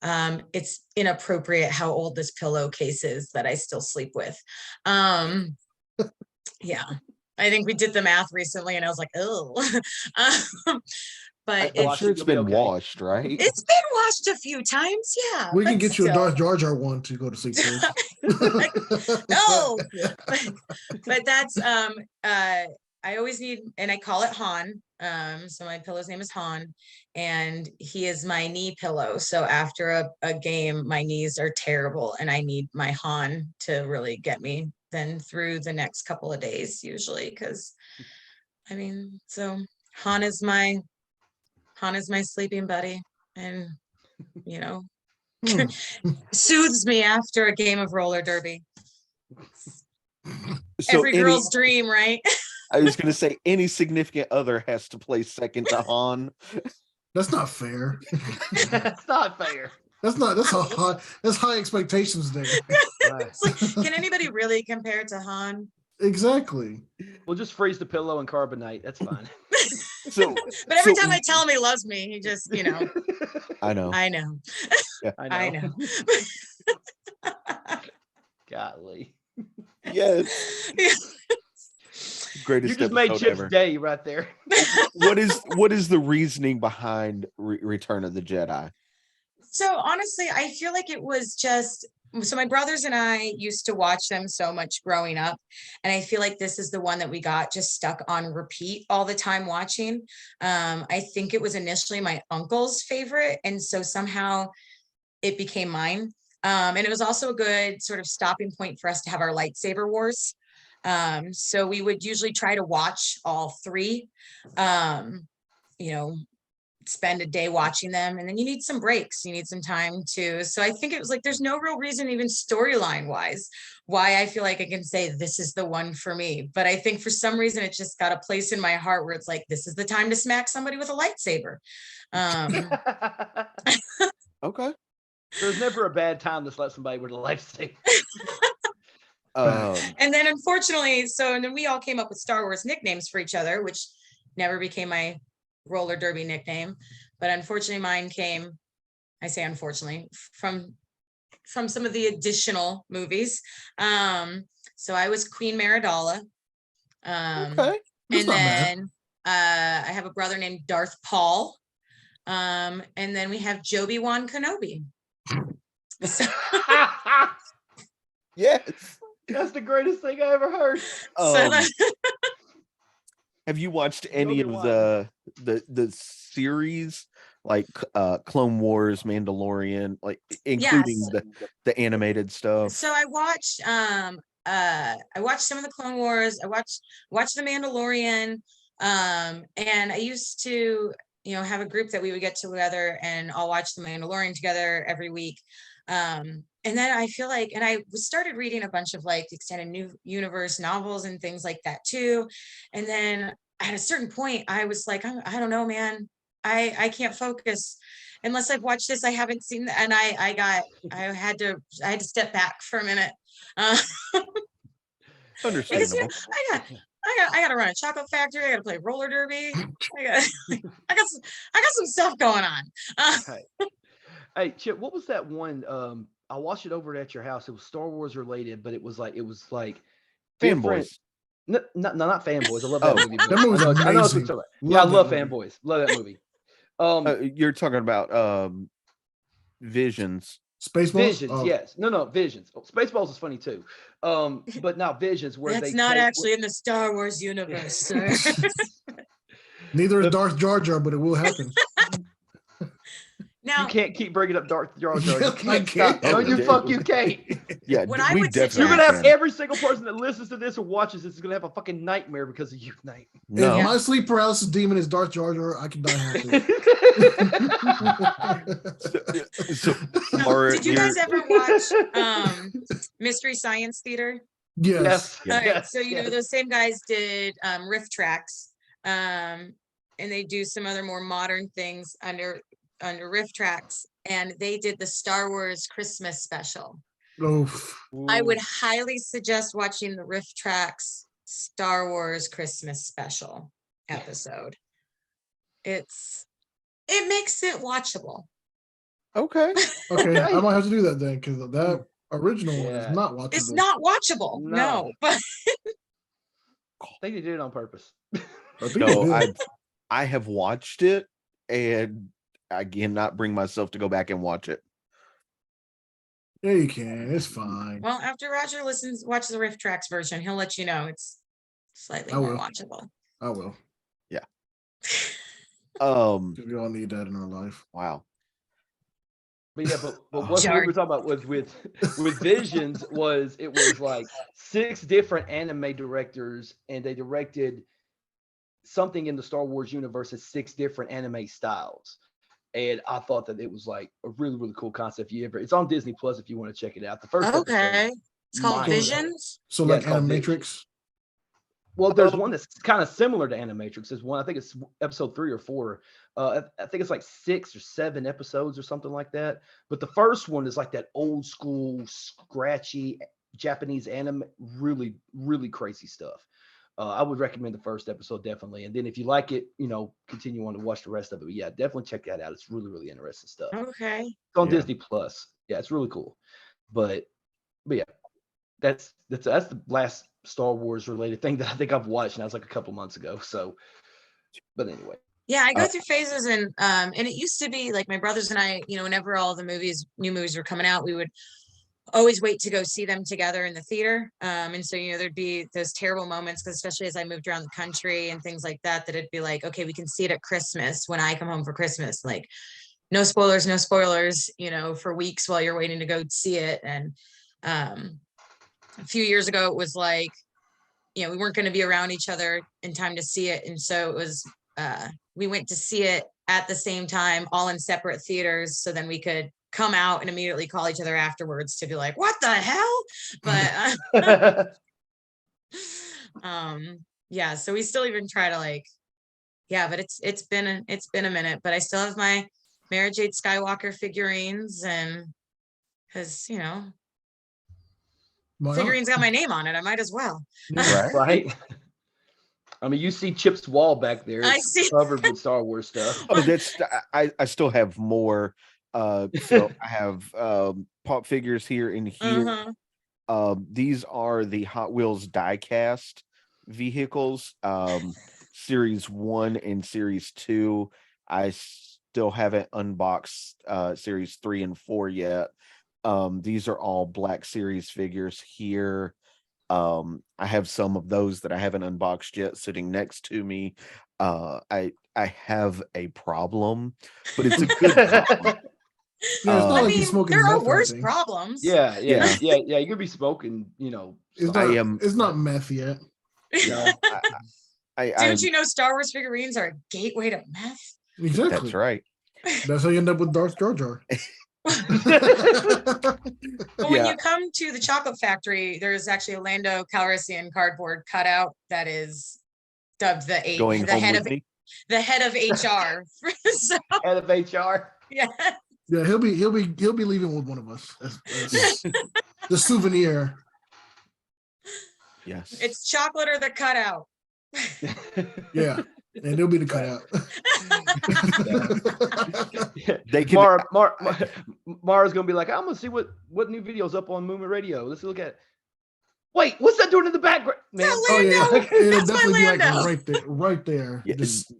It's inappropriate how old this pillowcase is that I still sleep with. Yeah. I think we did the math recently and I was like, oh, but I'm Wash sure it, it's you'll be been okay. washed, right? it's been washed a few times. Yeah. We can but get you a still. Darth Jar Jar one to go to sleep with. No. But that's I always need, and I call it Han. So my pillow's name is Han, and he is my knee pillow. So after a game, my knees are terrible, and I need my Han to really get me then through the next couple of days, usually. Because so Han is my sleeping buddy, and soothes me after a game of roller derby. So Every girl's dream, right? I was going to say any significant other has to play second to Han. That's not fair. That's not fair. That's high expectations there. It's like, can anybody really compare to Han? Exactly. We'll just freeze the pillow and carbonate. That's fine. So, But every so- time I tell him he loves me, he just, I know. I know. I know. Golly. Yes. Greatest You just made episode Chip's ever. day right there. What is the reasoning behind Return of the Jedi? So honestly, I feel like it was just, so my brothers and I used to watch them so much growing up. And I feel like this is the one that we got just stuck on repeat all the time watching. I think it was initially my uncle's favorite. And so somehow it became mine. And it was also a good sort of stopping point for us to have our lightsaber wars. So we would usually try to watch all three, spend a day watching them, and then you need some breaks, you need some time to. So I think it was like, there's no real reason, even storyline wise, why I feel like I can say this is the one for me. But I think for some reason, it just got a place in my heart where it's like, this is the time to smack somebody with a lightsaber. Okay. There's never a bad time to slap somebody with a lifesaver. And then unfortunately, and then we all came up with Star Wars nicknames for each other, which never became my roller derby nickname. But unfortunately, mine came, I say unfortunately, from some of the additional movies. So I was Queen Maridala. Okay. That's And not bad. then I have a brother named Darth Paul. And then we have Joby-Wan Kenobi. So, Yes. That's the greatest thing I ever heard. Have you watched any of Obi-Wan. the series like Clone Wars, Mandalorian, like including the animated stuff? So I watched some of the Clone Wars. I watched the Mandalorian. And I used to, have a group that we would get together and all watch the Mandalorian together every week. And then I feel like, and I started reading a bunch of like extended new universe novels and things like that too. And then at a certain point, I was like, I don't know, man, I can't focus unless I've watched this. I haven't seen that. And I had to step back for a minute. Understandable. I gotta run a chocolate factory. I gotta play roller derby. I got some stuff going on. Hey, Chip, what was that one? I watched it over at your house. It was Star Wars related, but it was like different. Fanboys. No, not fanboys. I love that Oh, movie. But that movie's I know what you're amazing. talking about. Yeah, I Love love that movie. fanboys. Love that movie. You're talking about Visions. Spaceballs. Visions, Oh, yes. No, Visions. Oh, Spaceballs is funny too. But now Visions where That's they not take- actually in the Star Wars universe, sir. neither is Darth Jar Jar, but it will happen. You Now, can't keep bringing up Darth Jar Jar. You Yes, I can't stop. can. No, you Oh, fuck dude. you can't. Yeah, When I we went to definitely You're gonna have can. every single person that listens to this or watches this is gonna have a fucking nightmare because of you, Nate. No, If my sleep paralysis demon is Darth Jar Jar, I can die happy. so no, Laura, did you guys ever watch Mystery Science Theater? Yes. Yeah. All right, yes, so you know yes. those same guys did riff tracks, and they do some other more modern things under riff tracks, and they did the Star Wars Christmas special. Oof. I would Ooh. highly suggest watching the riff tracks Star Wars Christmas special episode. It makes it watchable. Okay. Okay, I Okay. might have to do that then because that original one Yeah. is not watchable. It's not watchable, no, No. but I think they did it on purpose. I think No, they did. I have watched it and I cannot bring myself to go back and watch it. Yeah, you can. It's fine. well, after Roger watches the riff tracks version, he'll let you know it's slightly I more will. watchable. I will. We all need that in our life. Wow. But yeah, but what we were talking about was with Visions was it was like 6 different anime directors and they directed something in the Star Wars universe in 6 different anime styles. And I thought that it was like a really, really cool concept. It's on Disney Plus if you want to check it out. The first episode, Okay, it's called mind-blowing. Visions. So Yeah, like it's called Animatrix. Well, there's one that's kind of similar to Animatrix. There's one, I think it's episode 3 or 4. I think it's like 6 or 7 episodes or something like that. But the first one is like that old school, scratchy Japanese anime, really, really crazy stuff. I would recommend the first episode definitely. And then if you like it, continue on to watch the rest of it. But yeah, definitely check that out. It's really, really interesting stuff. Okay. It's on Yeah. Disney Plus. Yeah, it's really cool. But yeah, that's the last Star Wars related thing that I think I've watched. And that was like a couple months ago. So, but anyway. Yeah, I go through phases, and it used to be like my brothers and I, whenever all the new movies were coming out, we would always wait to go see them together in the theater. And so, there'd be those terrible moments, because especially as I moved around the country and things like that, that it'd be like, okay, we can see it at Christmas when I come home for Christmas. Like, no spoilers, for weeks while you're waiting to go see it. And a few years ago, it was like, we weren't going to be around each other in time to see it. And so it was, we went to see it at the same time, all in separate theaters. So then we could come out and immediately call each other afterwards to be like, what the hell? But yeah, so we still even try to but it's been a minute, but I still have my Mara Jade Skywalker figurines, and because figurines got my name on it, I might as well. Right. I mean, you see Chip's wall back there. I It's see. covered with Star Wars stuff. Oh, I still have more. So I have pop figures here and here. These are the Hot Wheels diecast vehicles, series 1 and series 2. I still haven't unboxed series 3 and 4 yet. These are all Black Series figures here. I have some of those that I haven't unboxed yet sitting next to me. I have a problem, but it's a good problem. Yeah, it's not I like mean, he's smoking there are meth or worse anything. problems. Yeah. Yeah. You're gonna be smoking, It's I not, am- it's not meth yet. no. Didn't you know Star Wars figurines are a gateway to meth? Exactly. That's right. That's how you end up with Darth Jar Jar. But when Yeah. you come to the chocolate factory, there's actually a Lando Calrissian cardboard cutout that is dubbed the Going home head with of me. the head of HR. So Head of HR. yeah. Yeah, he'll be leaving with one of us. As the souvenir. Yes. It's chocolate or the cutout. Yeah, and they'll be the cutout. They can. Mara's gonna be like, I'm gonna see what new videos up on Movement Radio. Let's look at. Wait, what's that doing in the background, man? Oh yeah, it'll That's my definitely be like Lando. right there. Yeah, Just,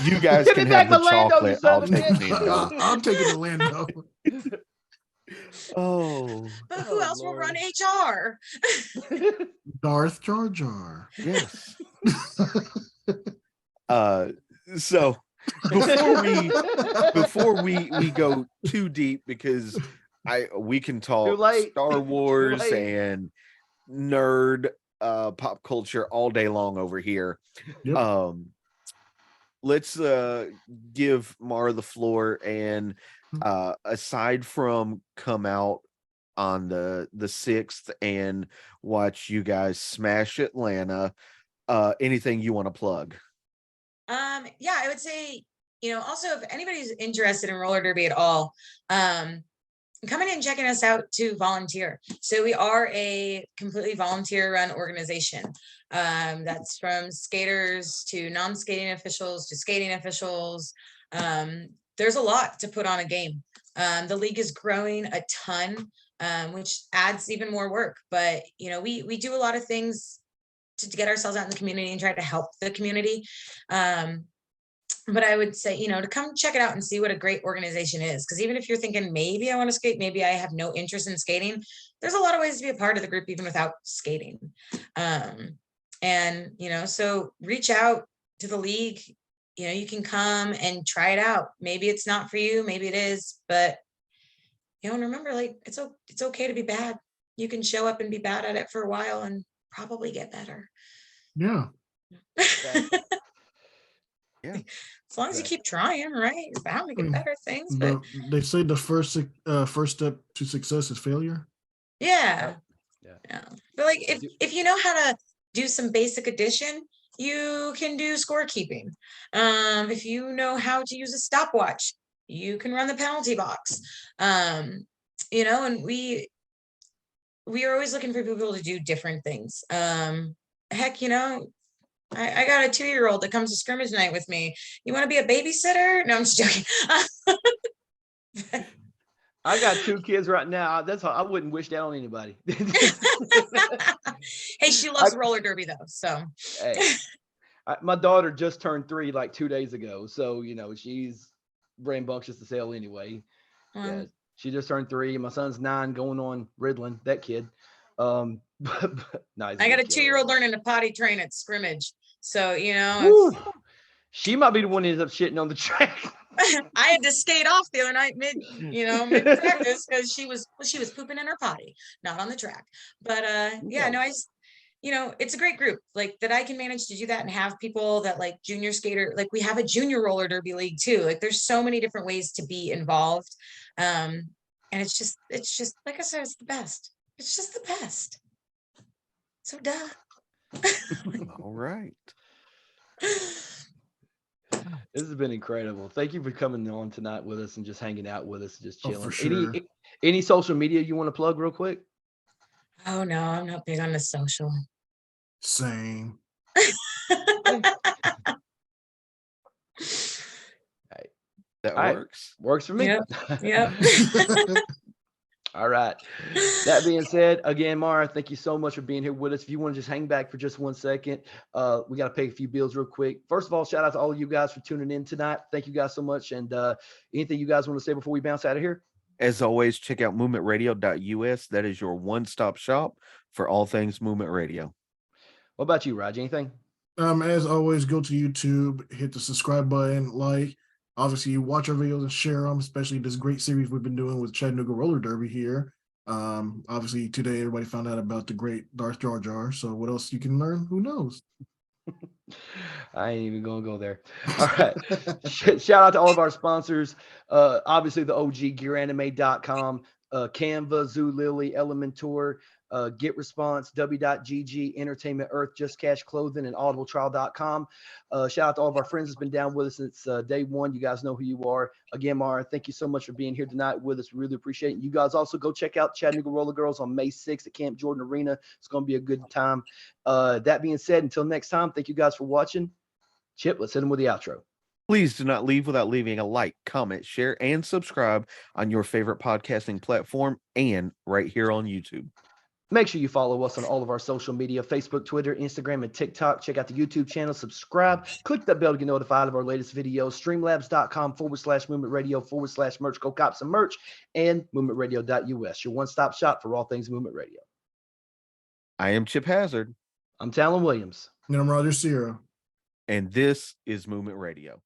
you guys Give can me back have the my Lando, you chocolate. son I'll of a take bitch. Nintendo. I'm taking the Lando. Oh, But who Oh, else will run Lord. HR? Darth Jar Jar. yes. So before we go too deep, because we can talk late. Star Wars late. and nerd pop culture all day long over here. Yep. Let's give Mara the floor, and aside from come out on the 6th and watch you guys smash Atlanta, anything you want to plug? Yeah, I would say, also if anybody's interested in roller derby at all, coming in and checking us out to volunteer. So we are a completely volunteer run organization. That's from skaters to non-skating officials to skating officials. There's a lot to put on a game. The league is growing a ton, which adds even more work. But, we do a lot of things to get ourselves out in the community and try to help the community. But I would say, to come check it out and see what a great organization is. Because even if you're thinking, maybe I want to skate, maybe I have no interest in skating, there's a lot of ways to be a part of the group, even without skating. And, so reach out to the league. You can come and try it out. Maybe it's not for you, maybe it is, but, and remember, like, it's okay to be bad. You can show up and be bad at it for a while and probably get better. Yeah. Yeah. As long as you keep trying, right? You're bound to get better things. But they say the first step to success is failure. Yeah. But like if you know how to do some basic addition, you can do scorekeeping. If you know how to use a stopwatch, you can run the penalty box. And we are always looking for people to do different things. Heck, I got a 2-year-old that comes to scrimmage night with me. You want to be a babysitter? No, I'm just joking. I got 2 kids right now. That's how I wouldn't wish that on anybody. Hey, she loves roller derby though. So my daughter just turned 3 like 2 days ago. So, she's rambunctious as hell anyway. Yeah, she just turned 3. My son's 9 going on Riddling, that kid. Nice. I got a 2-year-old learning to potty train at scrimmage. So, she might be the one that ends up shitting on the track. I had to skate off the other night mid practice because she was pooping in her potty, not on the track. But it's a great group like that. I can manage to do that and have people that like junior skater, like we have a junior roller derby league too. Like there's so many different ways to be involved. And it's just like I said, it's the best. It's just the best. So duh. All right. This has been incredible. Thank you for coming on tonight with us and just hanging out with us, just chilling. For sure. Any social media you want to plug real quick? Oh no, I'm not big on the social. Same. That works. Works for me. Yep. All right. That being said, again, Mara, thank you so much for being here with us. If you want to just hang back for just 1 second, we got to pay a few bills real quick. First of all, shout out to all of you guys for tuning in tonight. Thank you guys so much. And anything you guys want to say before we bounce out of here? As always, check out movementradio.us. That is your one-stop shop for all things Movement Radio. What about you, Raj? Anything? As always, go to YouTube, hit the subscribe button, like. Obviously, watch our videos and share them, especially this great series we've been doing with Chattanooga Roller Derby here. Obviously, today everybody found out about the great Darth Jar Jar. So what else you can learn? Who knows? I ain't even going to go there. All right. Shout out to all of our sponsors. Obviously, the OG GearAnime.com, Canva, Zoo Lily, Elementor, GetResponse, W.GG, Entertainment Earth, Just Cash Clothing, and audibletrial.com. Shout out to all of our friends that's been down with us since day one. You guys know who you are. Again, Mara, thank you so much for being here tonight with us. Really appreciate it. You guys also go check out Chattanooga Roller Girls on May 6th at Camp Jordan Arena. It's going to be a good time. That being said, until next time, thank you guys for watching. Chip, let's hit them with the outro. Please do not leave without leaving a like, comment, share, and subscribe on your favorite podcasting platform and right here on YouTube. Make sure you follow us on all of our social media, Facebook, Twitter, Instagram, and TikTok. Check out the YouTube channel, subscribe, click that bell to get notified of our latest videos, streamlabs.com/movement radio/merch. Go cop some merch, and movementradio.us, your one-stop shop for all things Movement Radio. I am Chip Hazard. I'm Talon Williams. And I'm Roger Sierra. And this is Movement Radio.